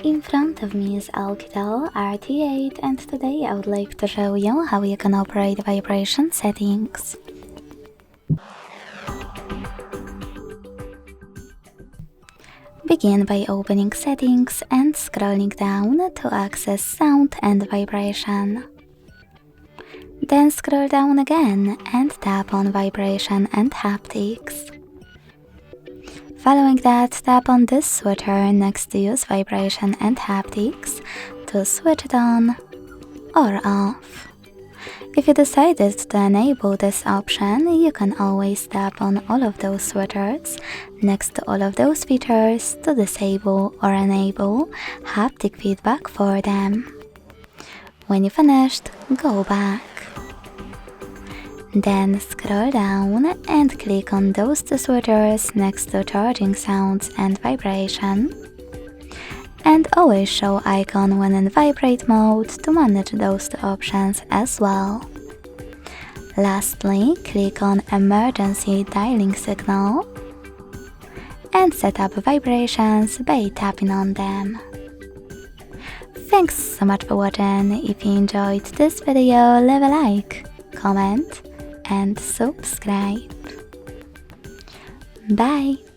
In front of me is OUKITEL RT8 and today I would like to show you how you can operate vibration settings. Begin by opening settings and scrolling down to access sound and vibration. Then scroll down again and tap on vibration and haptics. Following that, tap on this switcher next to use vibration and haptics to switch it on or off. If you decided to enable this option, you can always tap on all of those switchers next to all of those features to disable or enable haptic feedback for them. When you finished, go back. Then scroll down and click on those two switchers next to charging sounds and vibration. And always show icon when in vibrate mode to manage those two options as well. Lastly, click on emergency dialing signal and set up vibrations by tapping on them. Thanks so much for watching. If you enjoyed this video, leave a like, comment and subscribe. Bye!